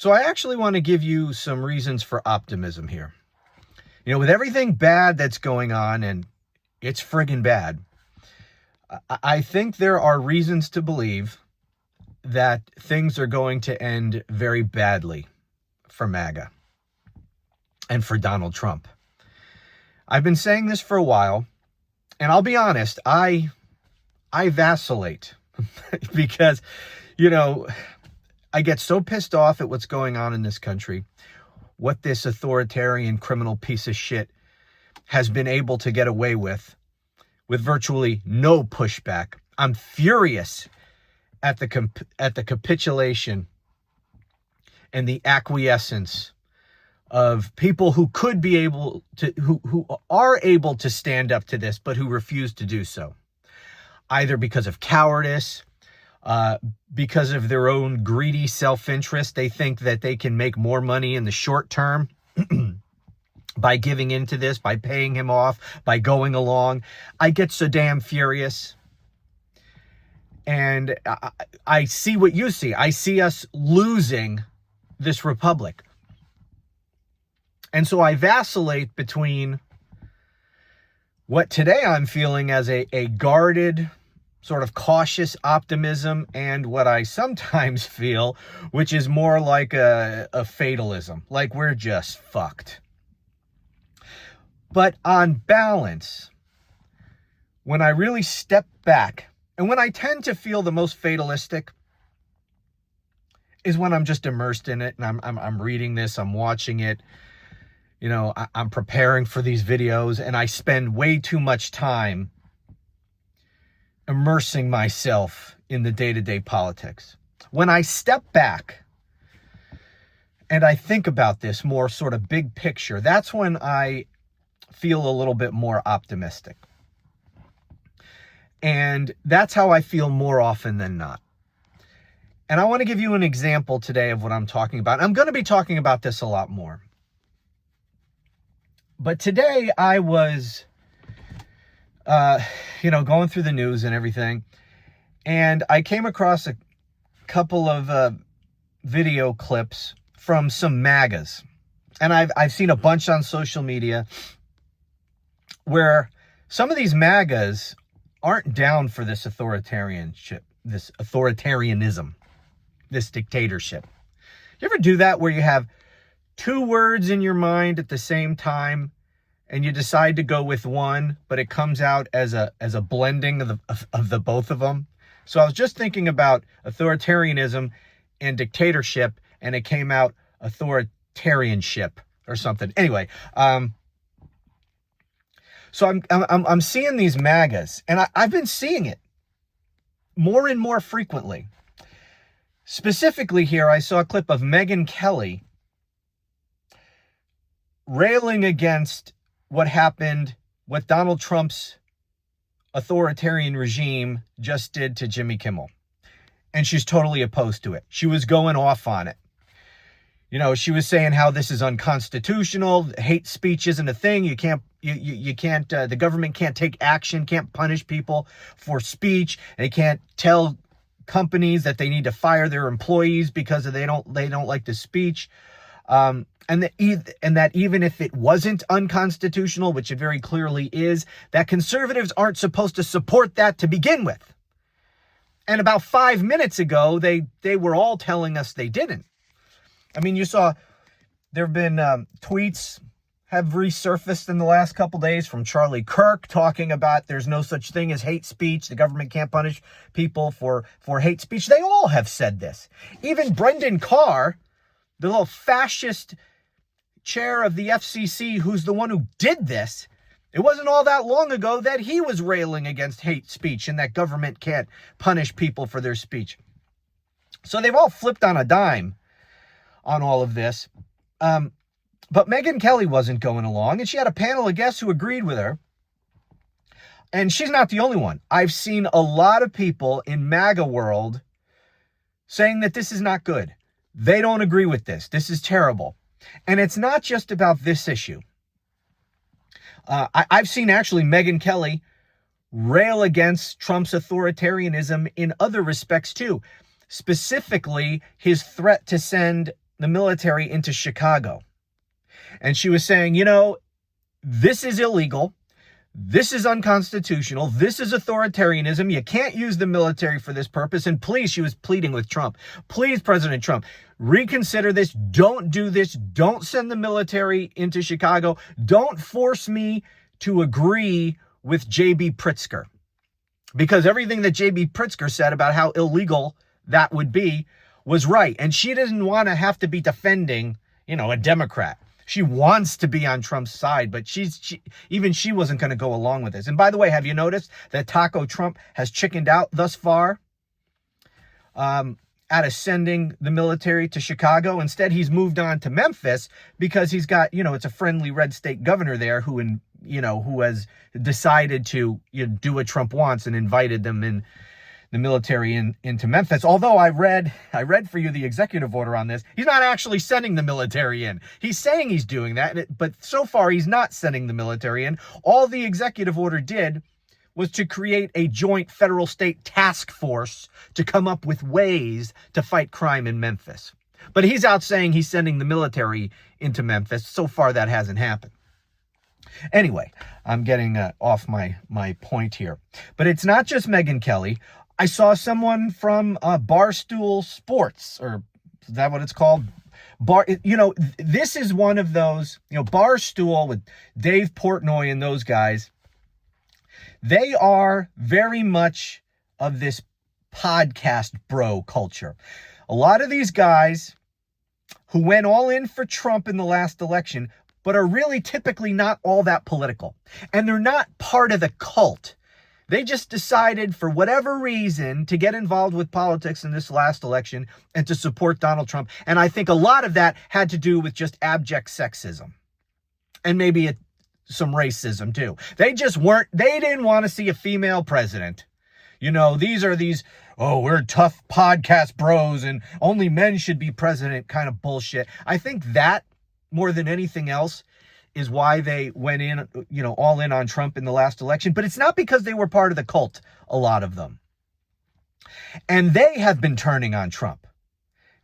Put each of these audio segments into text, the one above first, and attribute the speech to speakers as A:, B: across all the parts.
A: So I actually want to give you some reasons for optimism here. You know, with everything bad that's going on, and it's friggin' bad, I think there are reasons to believe that things are going to end very badly for MAGA and for Donald Trump. I've been saying this for a while, and I'll be honest, I vacillate because, you know, I get so pissed off at what's going on in this country, what this authoritarian criminal piece of shit has been able to get away with virtually no pushback. I'm furious at the capitulation and the acquiescence of people who could be able to, who are able to stand up to this, but who refuse to do so, either because of cowardice, because of their own greedy self-interest. They think that they can make more money in the short term by giving into this, by paying him off, by going along. I get so damn furious. And I see what you see. I see us losing this republic. And so I vacillate between what today I'm feeling as a guarded, sort of cautious optimism, and what I sometimes feel, which is more like a fatalism, like we're just fucked. But on balance, when I really step back, and when I tend to feel the most fatalistic is when I'm just immersed in it, and I'm reading this, I'm watching it, you know, I'm preparing for these videos, and I spend way too much time immersing myself in the day-to-day politics. When I step back and I think about this more sort of big picture, that's when I feel a little bit more optimistic. And that's how I feel more often than not. And I want to give you an example today of what I'm talking about. I'm going to be talking about this a lot more. But today I was, going through the news and everything, and I came across a couple of video clips from some MAGAs. And I've seen a bunch on social media where some of these MAGAs aren't down for this authoritarianism, this dictatorship. You ever do that where you have two words in your mind at the same time and you decide to go with one, but it comes out as a blending of the both of them? So I was just thinking about authoritarianism and dictatorship, and it came out authoritarianship or something. Anyway, so I'm seeing these MAGAs, and I've been seeing it more and more frequently. Specifically here, I saw a clip of Megyn Kelly railing against what happened, what Donald Trump's authoritarian regime just did to Jimmy Kimmel. And she's totally opposed to it. She was going off on it. You know, she was saying how this is unconstitutional. Hate speech isn't a thing. You can't, the government can't take action, can't punish people for speech. They can't tell companies that they need to fire their employees because they don't like the speech. And that even if it wasn't unconstitutional, which it very clearly is, that conservatives aren't supposed to support that to begin with. And about 5 minutes ago, they were all telling us they didn't. I mean, you saw there have been tweets have resurfaced in the last couple days from Charlie Kirk talking about there's no such thing as hate speech. The government can't punish people for hate speech. They all have said this. Even Brendan Carr, the little fascist chair of the FCC, who's the one who did this, it wasn't all that long ago that he was railing against hate speech and that government can't punish people for their speech. So they've all flipped on a dime on all of this. But Megyn Kelly wasn't going along, and she had a panel of guests who agreed with her. And she's not the only one. I've seen a lot of people in MAGA World saying that this is not good. They don't agree with this. This is terrible. And it's not just about this issue. I've seen actually Megyn Kelly rail against Trump's authoritarianism in other respects too. Specifically, his threat to send the military into Chicago. And she was saying, this is illegal. This is unconstitutional. This is authoritarianism. You can't use the military for this purpose. And please, she was pleading with Trump. Please, President Trump, reconsider this. Don't do this. Don't send the military into Chicago. Don't force me to agree with J.B. Pritzker. Because everything that J.B. Pritzker said about how illegal that would be was right. And she didn't want to have to be defending, a Democrat. She wants to be on Trump's side, but she wasn't going to go along with this. And by the way, have you noticed that Taco Trump has chickened out thus far out of sending the military to Chicago? Instead, he's moved on to Memphis because he's got, it's a friendly red state governor there who has decided to do what Trump wants and invited them in. The military into Memphis. Although I read for you the executive order on this. He's not actually sending the military in. He's saying he's doing that, but so far he's not sending the military in. All the executive order did was to create a joint federal state task force to come up with ways to fight crime in Memphis. But he's out saying he's sending the military into Memphis. So far that hasn't happened. Anyway, I'm getting off my point here. But it's not just Megyn Kelly. I saw someone from Barstool Sports, or is that what it's called? This is one of those, Barstool with Dave Portnoy and those guys. They are very much of this podcast bro culture. A lot of these guys who went all in for Trump in the last election, but are really typically not all that political. And they're not part of the cult. They just decided for whatever reason to get involved with politics in this last election and to support Donald Trump. And I think a lot of that had to do with just abject sexism and maybe some racism too. They didn't want to see a female president. We're tough podcast bros and only men should be president kind of bullshit. I think that more than anything else is why they went in, all in on Trump in the last election. But it's not because they were part of the cult, a lot of them. And they have been turning on Trump.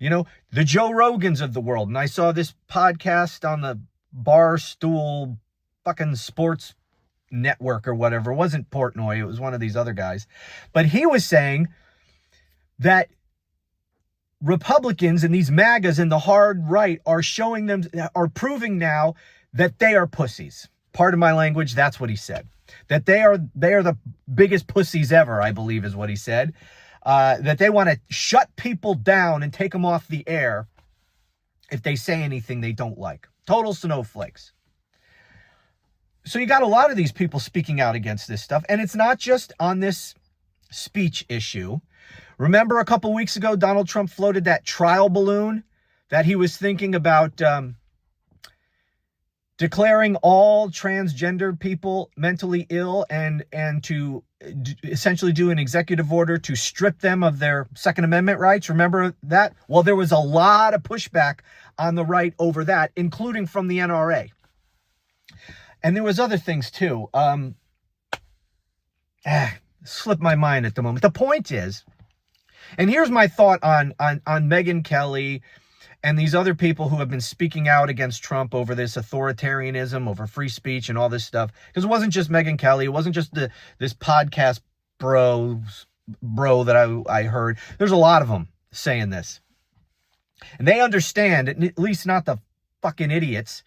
A: The Joe Rogans of the world. And I saw this podcast on the Barstool fucking Sports Network or whatever. It wasn't Portnoy. It was one of these other guys. But he was saying that Republicans and these MAGAs in the hard right are proving now that they are pussies. Pardon my language, that's what he said. That they are the biggest pussies ever, I believe is what he said. That they want to shut people down and take them off the air if they say anything they don't like. Total snowflakes. So you got a lot of these people speaking out against this stuff. And it's not just on this speech issue. Remember a couple weeks ago, Donald Trump floated that trial balloon that he was thinking about declaring all transgender people mentally ill and to essentially do an executive order to strip them of their Second Amendment rights. Remember that? Well, there was a lot of pushback on the right over that, including from the NRA. And there was other things too. Slipped my mind at the moment. The point is, and here's my thought on Megyn Kelly and these other people who have been speaking out against Trump over this authoritarianism, over free speech and all this stuff. Because it wasn't just Megyn Kelly. It wasn't just this podcast bro that I heard. There's a lot of them saying this. And they understand, at least not the fucking idiots,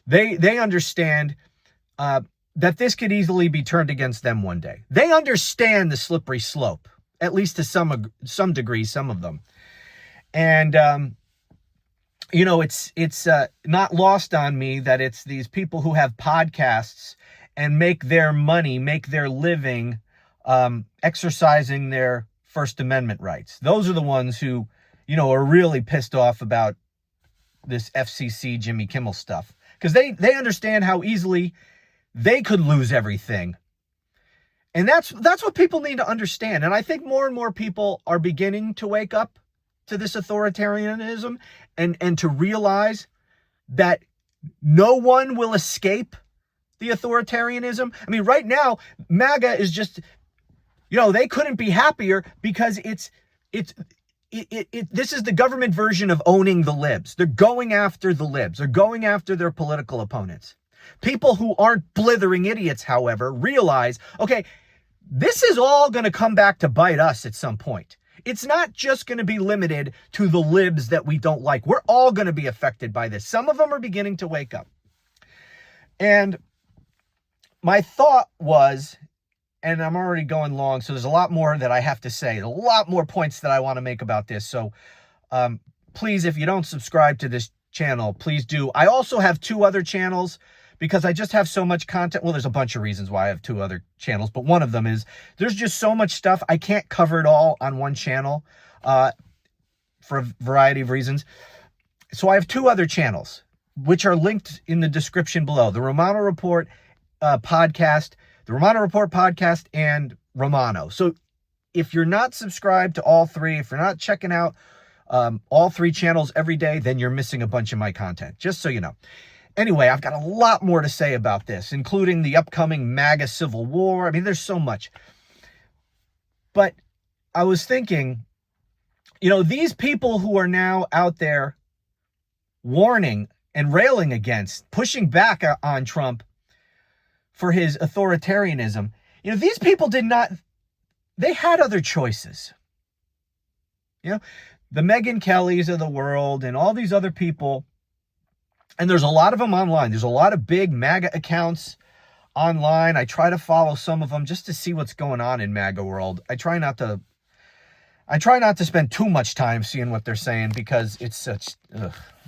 A: they understand that this could easily be turned against them one day. They understand the slippery slope, at least to some degree, some of them. And, it's not lost on me that it's these people who have podcasts and make their money, make their living exercising their First Amendment rights. Those are the ones who, are really pissed off about this FCC Jimmy Kimmel stuff. Because they understand how easily they could lose everything. And that's what people need to understand. And I think more and more people are beginning to wake up to this authoritarianism and to realize that no one will escape the authoritarianism. I mean, right now, MAGA is just, they couldn't be happier because it's this is the government version of owning the libs. They're going after the libs. They're going after their political opponents. People who aren't blithering idiots, however, realize, okay, this is all going to come back to bite us at some point. It's not just going to be limited to the libs that we don't like. We're all going to be affected by this. Some of them are beginning to wake up. And my thought was, and I'm already going long, so there's a lot more that I have to say, a lot more points that I want to make about this. So please, if you don't subscribe to this channel, please do. I also have 2 other channels because I just have so much content. Well, there's a bunch of reasons why I have 2 other channels, but one of them is there's just so much stuff. I can't cover it all on one channel for a variety of reasons. So I have 2 other channels, which are linked in the description below. The Romano Report podcast, the Romano Report podcast, and Romano. So if you're not subscribed to all 3, if you're not checking out all 3 channels every day, then you're missing a bunch of my content, just so you know. Anyway, I've got a lot more to say about this, including the upcoming MAGA civil war. I mean, there's so much. But I was thinking, these people who are now out there warning and railing against, pushing back on Trump for his authoritarianism, these people they had other choices. The Megyn Kellys of the world and all these other people, and there's a lot of them online. There's a lot of big MAGA accounts online. I try to follow some of them just to see what's going on in MAGA World. I try not to spend too much time seeing what they're saying because it's such,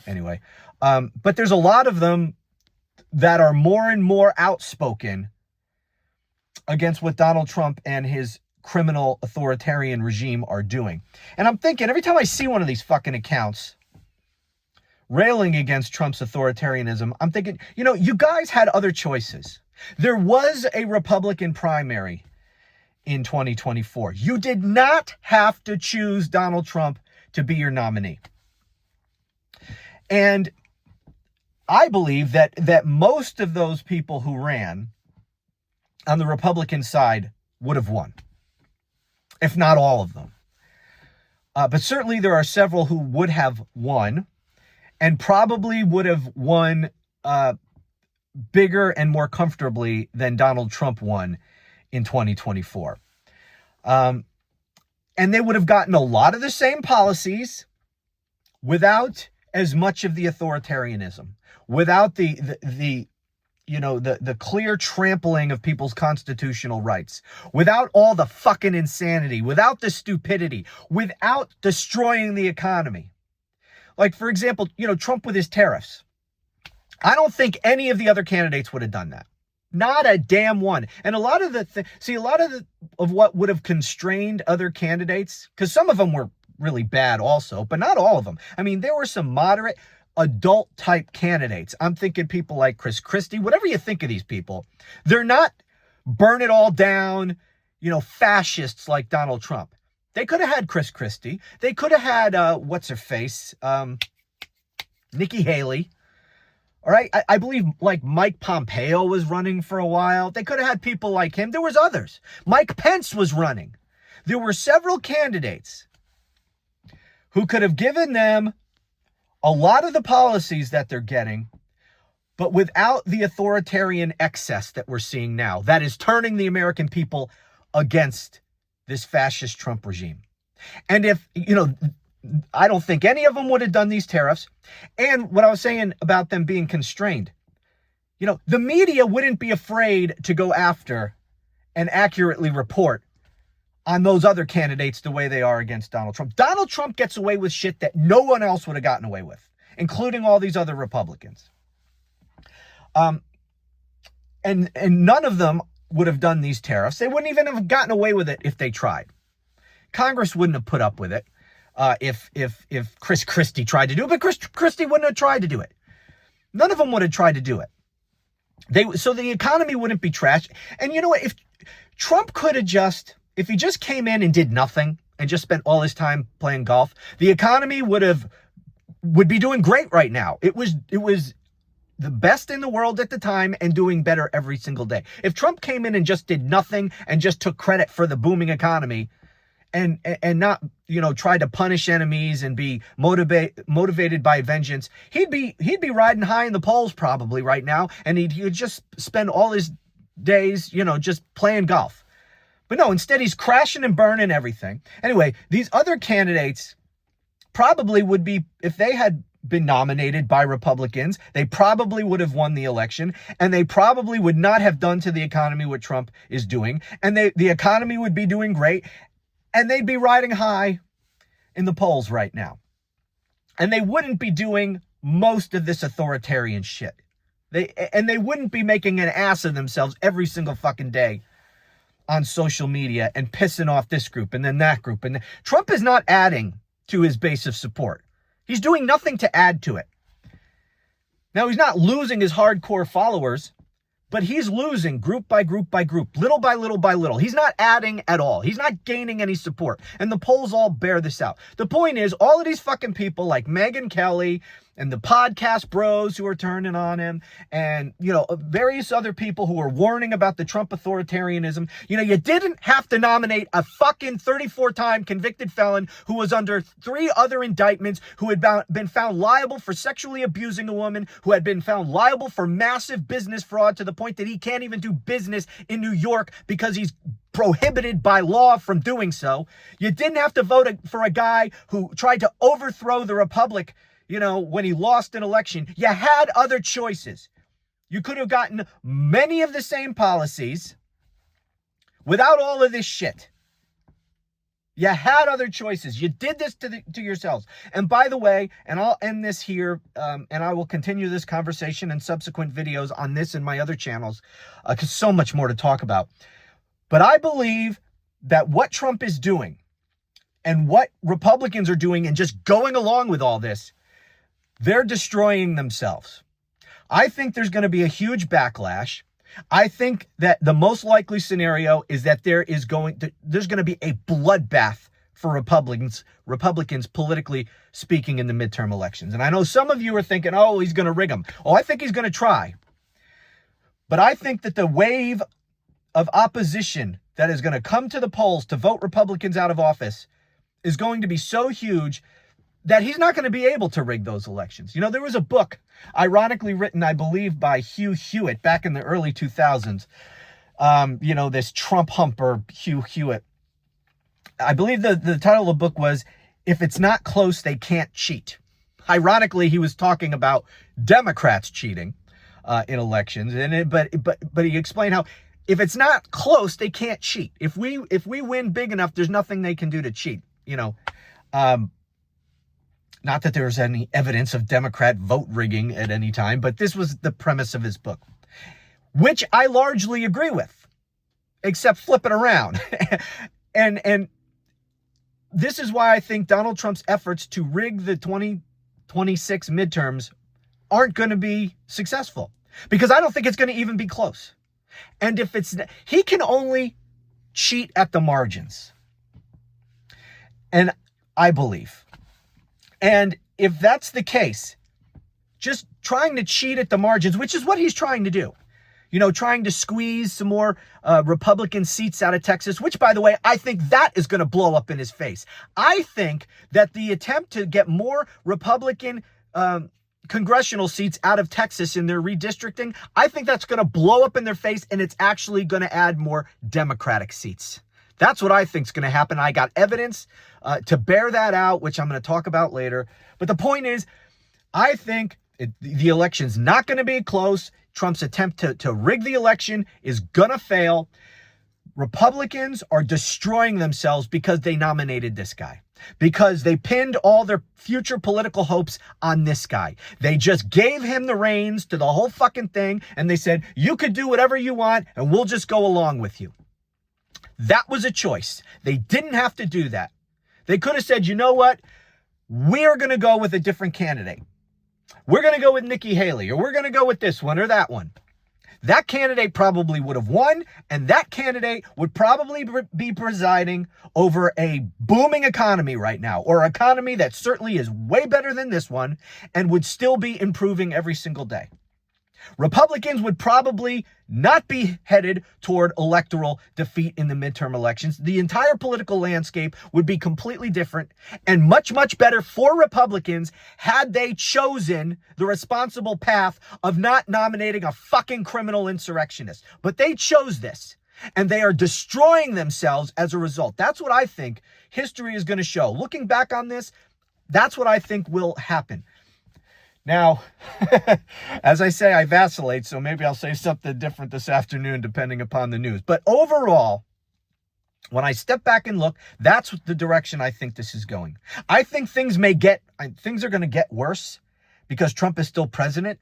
A: anyway. But there's a lot of them that are more and more outspoken against what Donald Trump and his criminal authoritarian regime are doing. And I'm thinking, every time I see one of these fucking accounts railing against Trump's authoritarianism, I'm thinking, you guys had other choices. There was a Republican primary in 2024. You did not have to choose Donald Trump to be your nominee. And I believe that most of those people who ran on the Republican side would have won, if not all of them. But certainly there are several who would have won and probably would have won bigger and more comfortably than Donald Trump won in 2024. And they would have gotten a lot of the same policies without as much of the authoritarianism, without the clear trampling of people's constitutional rights, without all the fucking insanity, without the stupidity, without destroying the economy. Like, for example, Trump with his tariffs. I don't think any of the other candidates would have done that. Not a damn one. And a lot of what would have constrained other candidates, because some of them were really bad also, but not all of them. I mean, there were some moderate adult type candidates. I'm thinking people like Chris Christie, whatever you think of these people. They're not burn it all down, fascists like Donald Trump. They could have had Chris Christie. They could have had, what's her face? Nikki Haley. All right. I believe like Mike Pompeo was running for a while. They could have had people like him. There was others. Mike Pence was running. There were several candidates who could have given them a lot of the policies that they're getting, but without the authoritarian excess that we're seeing now, that is turning the American people against this fascist Trump regime. And if, I don't think any of them would have done these tariffs. And what I was saying about them being constrained, the media wouldn't be afraid to go after and accurately report on those other candidates the way they are against Donald Trump. Donald Trump gets away with shit that no one else would have gotten away with, including all these other Republicans. And none of them would have done these tariffs. They wouldn't even have gotten away with it if they tried. Congress wouldn't have put up with it if Chris Christie tried to do it, but Chris Christie wouldn't have tried to do it. None of them would have tried to do it. So the economy wouldn't be trashed. And you know what? If Trump could have if he just came in and did nothing and just spent all his time playing golf, the economy would be doing great right now. It was the best in the world at the time and doing better every single day. If Trump came in and just did nothing and just took credit for the booming economy and not, try to punish enemies and be motivated by vengeance, he'd be riding high in the polls probably right now, and he'd just spend all his days, just playing golf. But no, instead he's crashing and burning everything. Anyway, these other candidates probably would be, if they had been nominated by Republicans, they probably would have won the election, and they probably would not have done to the economy what Trump is doing, and the economy would be doing great, and they'd be riding high in the polls right now. And they wouldn't be doing most of this authoritarian shit. They wouldn't be making an ass of themselves every single fucking day on social media and pissing off this group and then that group. And Trump is not adding to his base of support. He's doing nothing to add to it. Now, he's not losing his hardcore followers, but he's losing group by group by group, little by little by little. He's not adding at all. He's not gaining any support. And the polls all bear this out. The point is, all of these fucking people like Megyn Kelly and the podcast bros who are turning on him, and, various other people who are warning about the Trump authoritarianism, you didn't have to nominate a fucking 34-time convicted felon who was under 3 other indictments, who had been found liable for sexually abusing a woman, who had been found liable for massive business fraud to the point that he can't even do business in New York because he's prohibited by law from doing so. You didn't have to vote for a guy who tried to overthrow the republic, when he lost an election. You had other choices. You could have gotten many of the same policies without all of this shit. You had other choices. You did this to yourselves. And by the way, and I'll end this here, and I will continue this conversation in subsequent videos on this and my other channels, because so much more to talk about. But I believe that what Trump is doing and what Republicans are doing and just going along with all this, they're destroying themselves. I think there's going to be a huge backlash. I think that the most likely scenario is that there's going to be a bloodbath for Republicans politically speaking in the midterm elections. And I know some of you are thinking, oh, he's going to rig them. Oh, I think he's going to try. But I think that the wave of opposition that is going to come to the polls to vote Republicans out of office is going to be so huge that he's not going to be able to rig those elections. There was a book, ironically written, I believe, by Hugh Hewitt back in the early 2000s. This Trump humper, Hugh Hewitt. I believe the title of the book was, If It's Not Close, They Can't Cheat. Ironically, he was talking about Democrats cheating in elections, but he explained how if it's not close, they can't cheat. If we win big enough, there's nothing they can do to cheat. Not that there's any evidence of Democrat vote rigging at any time, but this was the premise of his book, which I largely agree with, except flip it around. and this is why I think Donald Trump's efforts to rig the 2026 midterms aren't going to be successful, because I don't think it's going to even be close. And he can only cheat at the margins. And I believe. And if that's the case, just trying to cheat at the margins, which is what he's trying to do, trying to squeeze some more Republican seats out of Texas, which, by the way, I think that is going to blow up in his face. I think that the attempt to get more Republican congressional seats out of Texas in their redistricting, I think that's going to blow up in their face, and it's actually going to add more Democratic seats. That's what I think is going to happen. I got evidence to bear that out, which I'm going to talk about later. But the point is, I think the election's not going to be close. Trump's attempt to rig the election is going to fail. Republicans are destroying themselves because they nominated this guy, because they pinned all their future political hopes on this guy. They just gave him the reins to the whole fucking thing, and they said, you could do whatever you want, and we'll just go along with you. That was a choice. They didn't have to do that. They could have said, you know what? We're going to go with a different candidate. We're going to go with Nikki Haley, or we're going to go with this one or that one. That candidate probably would have won, and that candidate would probably be presiding over a booming economy right now, or an economy that certainly is way better than this one and would still be improving every single day. Republicans would probably not be headed toward electoral defeat in the midterm elections. The entire political landscape would be completely different and much, much better for Republicans had they chosen the responsible path of not nominating a fucking criminal insurrectionist. But they chose this, and they are destroying themselves as a result. That's what I think history is going to show. Looking back on this, that's what I think will happen. Now, as I say, I vacillate, so maybe I'll say something different this afternoon depending upon the news. But overall, when I step back and look, that's the direction I think this is going. I think things are going to get worse because Trump is still president.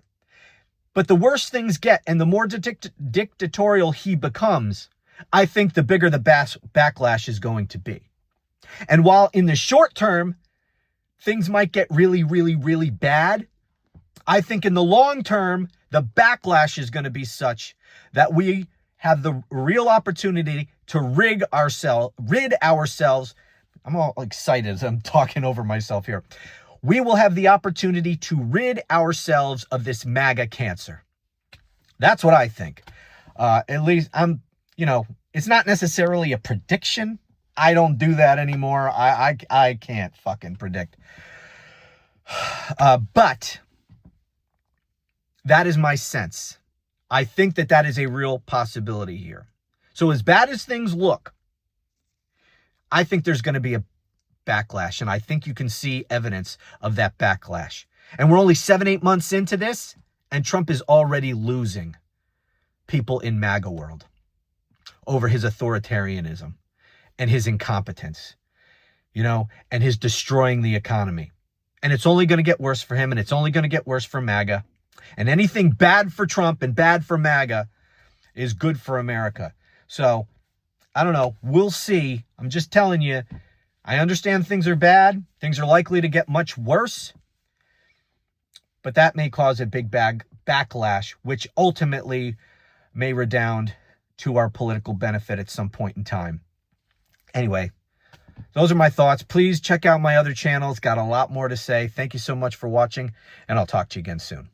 A: But the worse things get and the more dictatorial he becomes, I think the bigger the backlash is going to be. And while in the short term, things might get really, really, really bad, I think in the long term, the backlash is going to be such that we have the real opportunity to rid ourselves. I'm all excited as I'm talking over myself here. We will have the opportunity to rid ourselves of this MAGA cancer. That's what I think. At least it's not necessarily a prediction. I don't do that anymore. I can't fucking predict. But that is my sense. I think that is a real possibility here. So as bad as things look, I think there's going to be a backlash, and I think you can see evidence of that backlash. And we're only 7-8 months into this, and Trump is already losing people in MAGA world over his authoritarianism and his incompetence, and his destroying the economy. And it's only going to get worse for him, and it's only going to get worse for MAGA. And anything bad for Trump and bad for MAGA is good for America. So, I don't know. We'll see. I'm just telling you, I understand things are bad. Things are likely to get much worse. But that may cause a big backlash, which ultimately may redound to our political benefit at some point in time. Anyway, those are my thoughts. Please check out my other channels. Got a lot more to say. Thank you so much for watching, and I'll talk to you again soon.